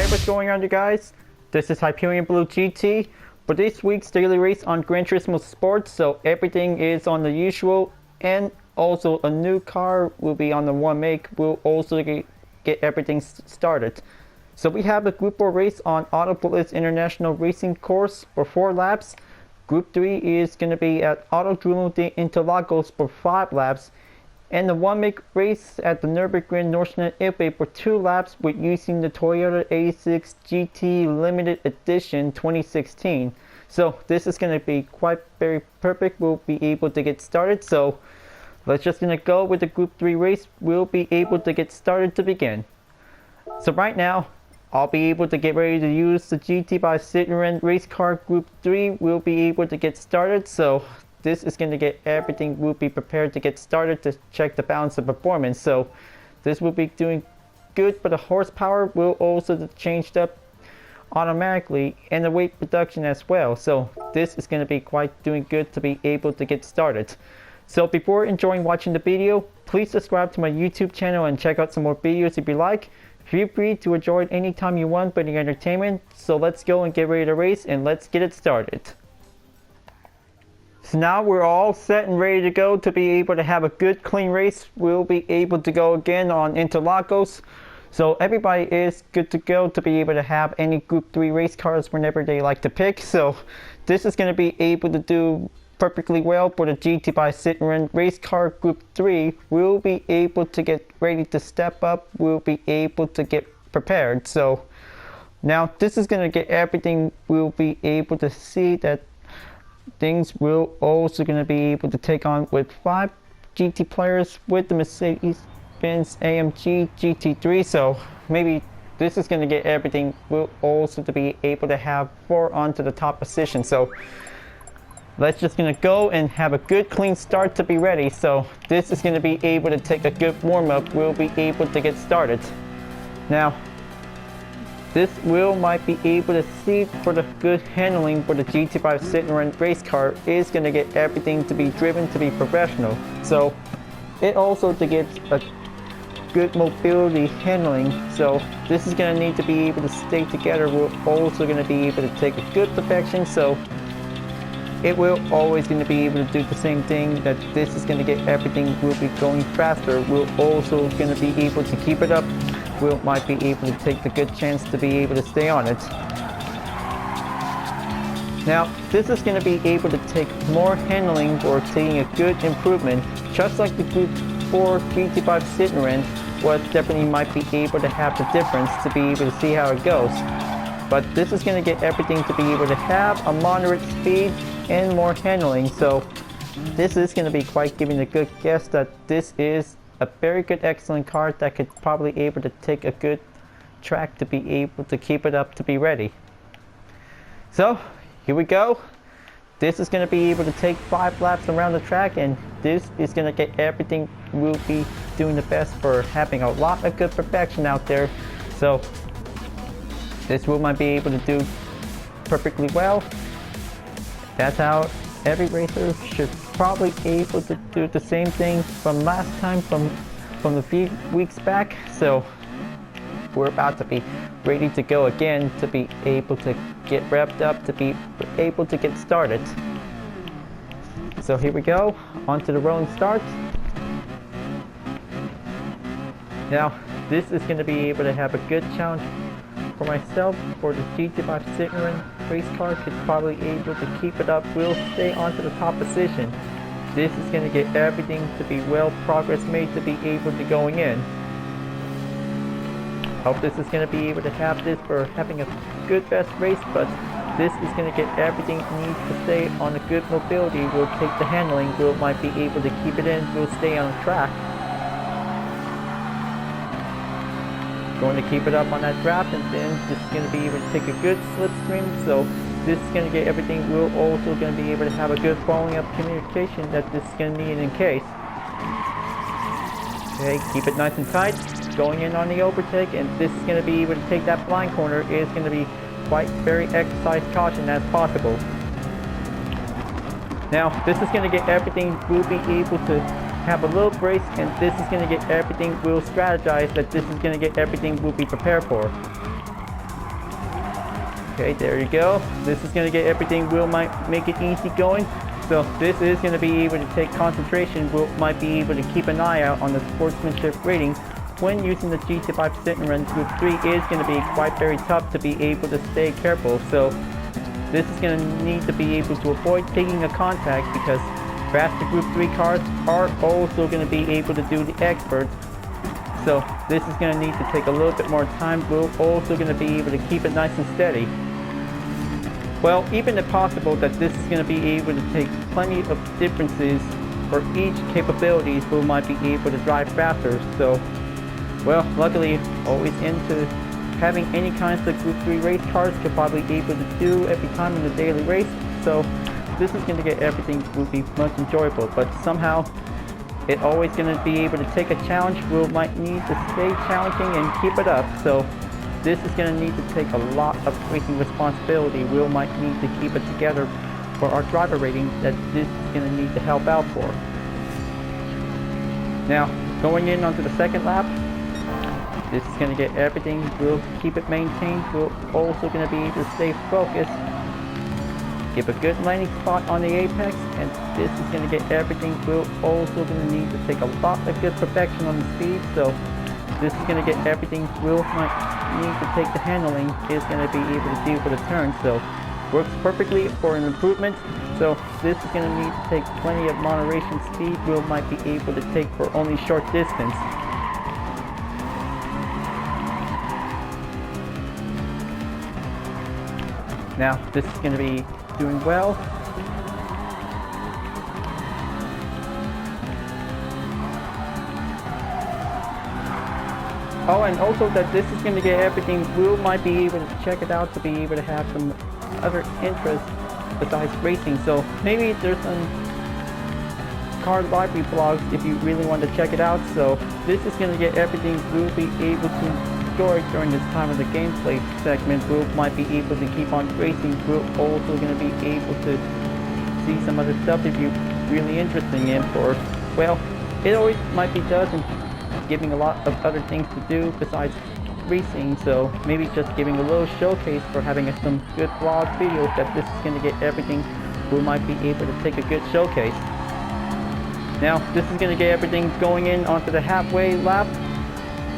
Hey, what's going on, you guys? This is Hyperion-Blue-GT for this week's daily race on Gran Turismo Sports. So everything is on the usual, and also a new car will be on the one make. We'll also get everything started. So we have a Group 4 race on Autodromo De International Racing Course for 4 laps. Group 3 is going to be at Autodromo De Interlagos for 5 laps. And the one make race at the Nürburgring Nordschleife Italy for 2 laps with using the Toyota 86 GT Limited Edition 2016. So this is going to be quite very perfect. We'll be able to get started. So let's just going to go with the Group 3 race. We'll be able to get started to begin. So right now, I'll be able to get ready to use the GT by Citroen race car Group 3. We'll be able to get started. So this is going to get everything. We'll be prepared to get started to check the balance of performance. So this will be doing good, but the horsepower will also be changed up automatically, and the weight reduction as well. So this is going to be quite doing good to be able to get started. So before enjoying watching the video, please subscribe to my YouTube channel and check out some more videos if you like. Feel free to enjoy it anytime you want for the entertainment. So let's go and get ready to race, and let's get it started. So now we're all set and ready to go to be able to have a good clean race. We'll be able to go again on Interlagos. So everybody is good to go to be able to have any Group 3 race cars whenever they like to pick. So this is going to be able to do perfectly well for the GT by Citroen race car Group 3. We'll be able to get ready to step up. We'll be able to get prepared. So now this is going to get everything. We'll be able to see that things will also going to be able to take on with 5 GT players with the Mercedes-Benz AMG GT3. So maybe this is going to get everything. We'll also to be able to have 4 onto the top position. So let's just going to go and have a good clean start to be ready. So this is going to be able to take a good warm-up. We'll be able to get started. Now this might be able to see for the good handling for the GT5 Citroen race car is going to get everything to be driven to be professional. So it also to get a good mobility handling. So this is going to need to be able to stay together. We're also going to be able to take a good perfection. So it will always going to be able to do the same thing, that this is going to get everything will be going faster. We're also going to be able to keep it up. We might be able to take the good chance to be able to stay on it. Now this is going to be able to take more handling or taking a good improvement, just like the Group 4 GT5 Citroen was definitely might be able to have the difference to be able to see how it goes. But this is going to get everything to be able to have a moderate speed and more handling. So this is going to be quite giving a good guess that this is a very good, excellent car that could probably able to take a good track to be able to keep it up to be ready. So here we go. This is going to be able to take 5 laps around the track, and this is going to get everything. We'll be doing the best for having a lot of good perfection out there. So this might be able to do perfectly well. That's how every racer should probably able to do the same thing from last time, from a few weeks back. So we're about to be ready to go again to be able to get revved up to be able to get started. So here we go, onto the rolling start. Now this is going to be able to have a good challenge for myself. For the GT5 Citroen race car could probably able to keep it up. We'll stay onto the top position. This is going to get everything to be well progress made to be able to going in. Hope this is going to be able to have this for having a good best race, but this is going to get everything needs to stay on a good mobility. We'll take the handling. We'll might be able to keep it in. We'll stay on track. Going to keep it up on that draft, and then this is going to be able to take a good slipstream. So this is going to get everything. We're also going to be able to have a good following up communication that this is going to need in case. Okay, keep it nice and tight. Going in on the overtake, and this is going to be able to take that blind corner. Is going to be quite very exercise caution as possible. Now this is going to get everything. We'll be able to have a little brace, and this is going to get everything. We'll strategize that this is going to get everything we'll be prepared for. Okay, there you go. This is going to get everything. Will might make it easy going. So this is going to be able to take concentration. Will might be able to keep an eye out on the sportsmanship rating. When using the GT5 Citroen Group 3 is going to be quite very tough to be able to stay careful. So this is going to need to be able to avoid taking a contact because faster Group 3 cars are also going to be able to do the expert. So this is going to need to take a little bit more time. We're also going to be able to keep it nice and steady. Well, even if possible that this is going to be able to take plenty of differences for each capabilities, we might be able to drive faster. So, well, luckily, always into having any kinds of Group 3 race cars to probably be able to do every time in the daily race. So this is going to get everything will be much enjoyable, but somehow it's always going to be able to take a challenge. We might need to stay challenging and keep it up. So this is going to need to take a lot of racing responsibility. We might need to keep it together for our driver rating that this is going to need to help out for. Now, going in onto the second lap, this is going to get everything. We'll keep it maintained. We're also going to be able to stay focused. Give a good landing spot on the apex, and this is going to get everything. We're also going to need to take a lot of good perfection on the speed. So this is going to get everything. We'll might need to take the handling is going to be able to do for the turn. So works perfectly for an improvement. So this is going to need to take plenty of moderation speed. We might be able to take for only short distance. Now this is going to be doing well. Oh, and also that this is going to get everything. We might be able to check it out to be able to have some other interests besides racing. So maybe there's some car library blogs if you really want to check it out. So this is going to get everything. We'll be able to enjoy during this time of the gameplay segment. We might be able to keep on racing. We're also going to be able to see some other stuff if you're really interested in. Or, well, it always might be doesn't giving a lot of other things to do besides racing. So maybe just giving a little showcase for having some good vlog videos that this is going to get everything. We might be able to take a good showcase. Now this is going to get everything going in onto the halfway lap.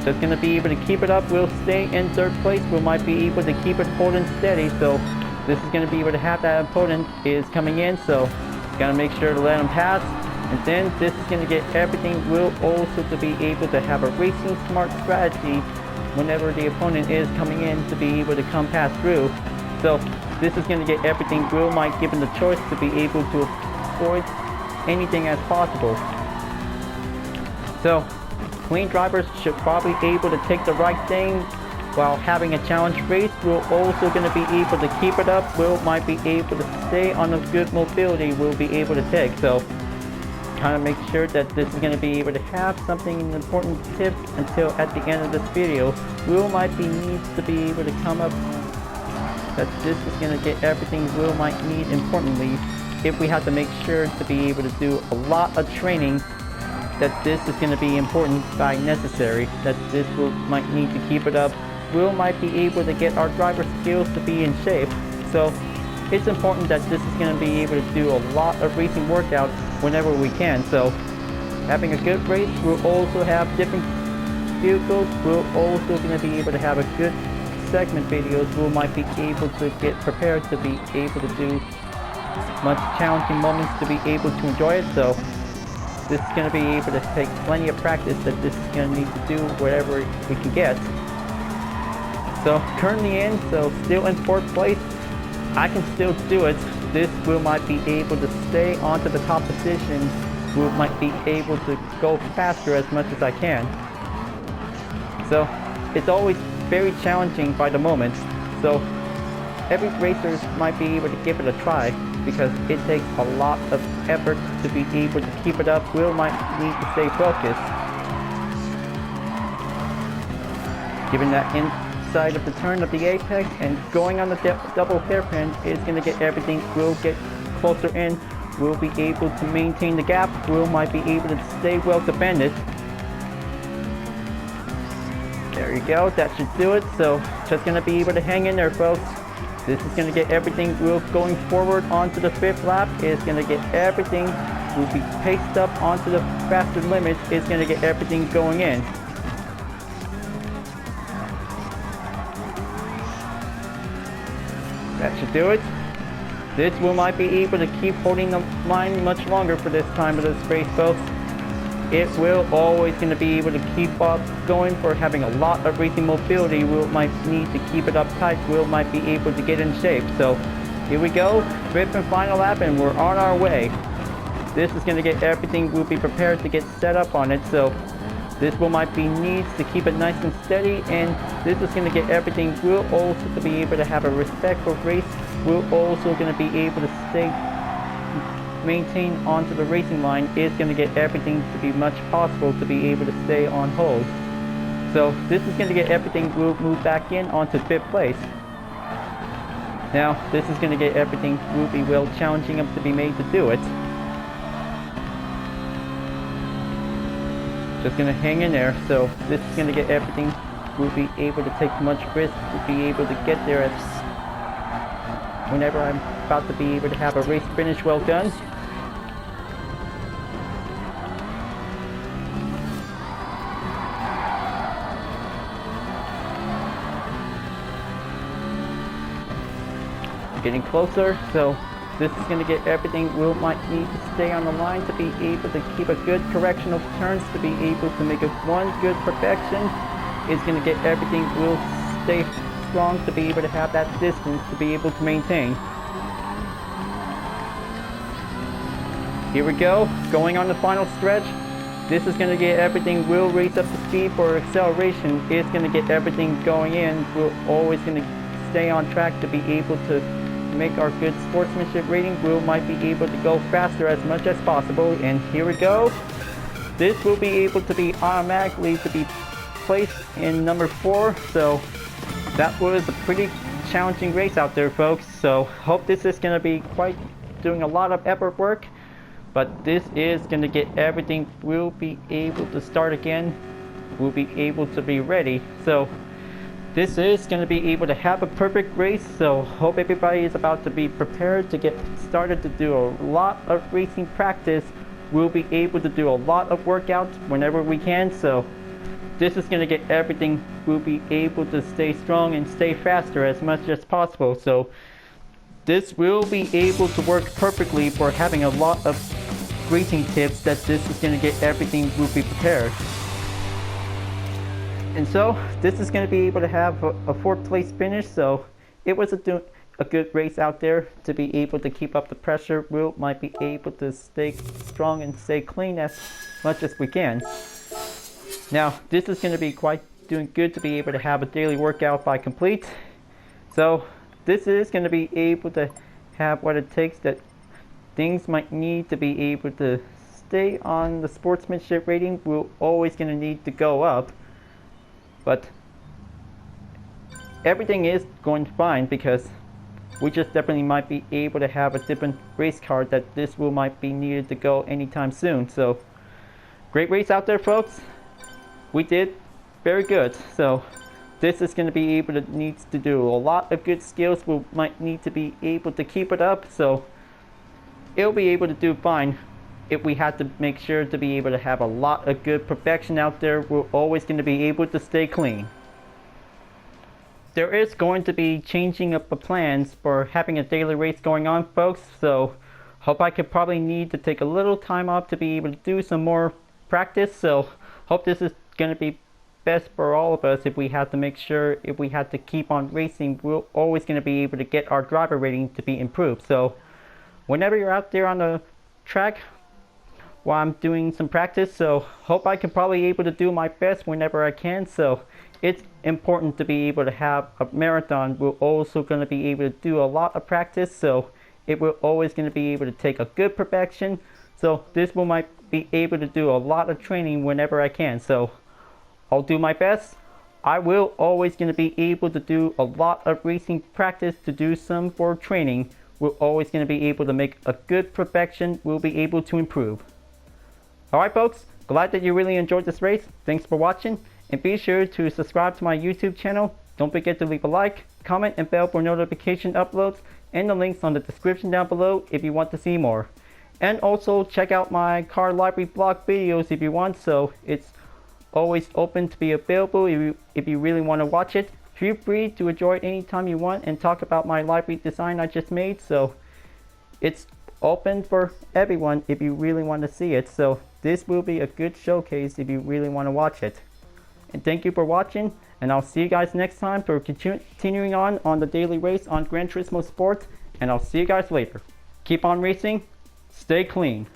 Just going to be able to keep it up. We'll stay in third place. We might be able to keep it holding steady. So this is going to be able to have that opponent is coming in. So got to make sure to let him pass. And then this is going to get everything. We'll also to be able to have a racing smart strategy whenever the opponent is coming in to be able to come pass through. So this is going to get everything. We'll might give him the choice to be able to avoid anything as possible. So clean drivers should probably be able to take the right thing while having a challenge race. We're also going to be able to keep it up. We might be able to stay on a good mobility. We'll be able to take. So kind of make sure that this is going to be able to have something important tips until at the end of this video. We might be needs to be able to come up that this is going to get everything we might need importantly if we have to make sure to be able to do a lot of training, that this is going to be important by necessary, that this will might need to keep it up. We might be able to get our driver skills to be in shape. So it's important that this is going to be able to do a lot of racing workouts whenever we can. So having a good race, we'll also have different vehicles. We're also going to be able to have a good segment videos. We might be able to get prepared to be able to do much challenging moments to be able to enjoy it. So this is going to be able to take plenty of practice that this is going to need to do whatever we can get. So currently in, so still in fourth place. I can still do it. This will might be able to stay onto the top position. We might be able to go faster as much as I can. So it's always very challenging by the moment. So every racer might be able to give it a try because it takes a lot of effort to be able to keep it up. We might need to stay focused. Given that inside of the turn of the apex and going on the double hairpin is going to get everything. We'll get closer in. We'll be able to maintain the gap. We might be able to stay well defended. There you go. That should do it. So just going to be able to hang in there, folks. This is going to get everything going forward onto the 5th lap. It's going to get everything will be paced up onto the faster limits. It's going to get everything going in. That should do it. This might be able to keep holding the line much longer for this time of this race, folks. It will always going to be able to keep up going for having a lot of racing mobility. We might need to keep it up tight. We might be able to get in shape. So here we go, 5th and final lap, and we're on our way. This is going to get everything. We'll be prepared to get set up on it. So this might be needs to keep it nice and steady, and this is going to get everything. We'll also to be able to have a respectful race. We're also going to be able to maintain onto the racing line. Is going to get everything to be much possible to be able to stay on hold. So this is going to get everything. We'll move back in onto 5th place. Now this is going to get everything. Will be well challenging up to be made to do it. Just going to hang in there. So this is going to get everything. We'll be able to take much risk to be able to get there at whenever I'm about to be able to have a race finish well done. Getting closer, so this is going to get everything. We might need to stay on the line to be able to keep a good correction of turns, to be able to make it one good perfection. Is going to get everything. We'll stay strong to be able to have that distance to be able to maintain. Here we go, going on the final stretch. This is going to get everything. We'll raise up the speed for acceleration. It's going to get everything going in. We're always going to stay on track to be able to make our good sportsmanship rating. We might be able to go faster as much as possible, and here we go. This will be able to be automatically to be placed in number 4. So that was a pretty challenging race out there, folks. So hope this is going to be quite doing a lot of effort work, but this is going to get everything. We'll be able to start again. We'll be able to be ready. So this is going to be able to have a perfect race. So hope everybody is about to be prepared to get started to do a lot of racing practice. We'll be able to do a lot of workouts whenever we can. So this is going to get everything. We'll be able to stay strong and stay faster as much as possible. So this will be able to work perfectly for having a lot of racing tips. That this is going to get everything. Will be prepared. And so this is going to be able to have a 4th place finish. So it was a good race out there to be able to keep up the pressure. We might be able to stay strong and stay clean as much as we can. Now this is going to be quite doing good to be able to have a daily workout by complete. So this is going to be able to have what it takes. That things might need to be able to stay on the sportsmanship rating. We're always going to need to go up. But everything is going fine because we just definitely might be able to have a different race car that this might be needed to go anytime soon. So great race out there, folks. We did very good. So this is going to be able to needs to do a lot of good skills. We might need to be able to keep it up. So it'll be able to do fine. If we have to make sure to be able to have a lot of good perfection out there, we're always going to be able to stay clean. There is going to be changing up the plans for having a daily race going on, folks. So hope I could probably need to take a little time off to be able to do some more practice. So hope this is going to be best for all of us. If we have to make sure, if we have to keep on racing, we're always going to be able to get our driver rating to be improved. So whenever you're out there on the track, while I'm doing some practice, so hope I can probably able to do my best whenever I can. So it's important to be able to have a marathon. We're also going to be able to do a lot of practice, so it will always going to be able to take a good perfection. So this will might be able to do a lot of training whenever I can. So I'll do my best. I will always going to be able to do a lot of racing practice to do some for training. We're always going to be able to make a good perfection. We'll be able to improve. Alright folks, glad that you really enjoyed this race. Thanks for watching, and be sure to subscribe to my YouTube channel. Don't forget to leave a like, comment, and bell for notification uploads, and the links on the description down below if you want to see more. And also check out my car library blog videos if you want, so it's always open to be available if you really want to watch it. Feel free to enjoy it anytime you want and talk about my library design I just made, so it's open for everyone if you really want to see it. So this will be a good showcase if you really want to watch it. And thank you for watching, and I'll see you guys next time for continuing on the daily race on Gran Turismo Sport, and I'll see you guys later. Keep on racing, stay clean.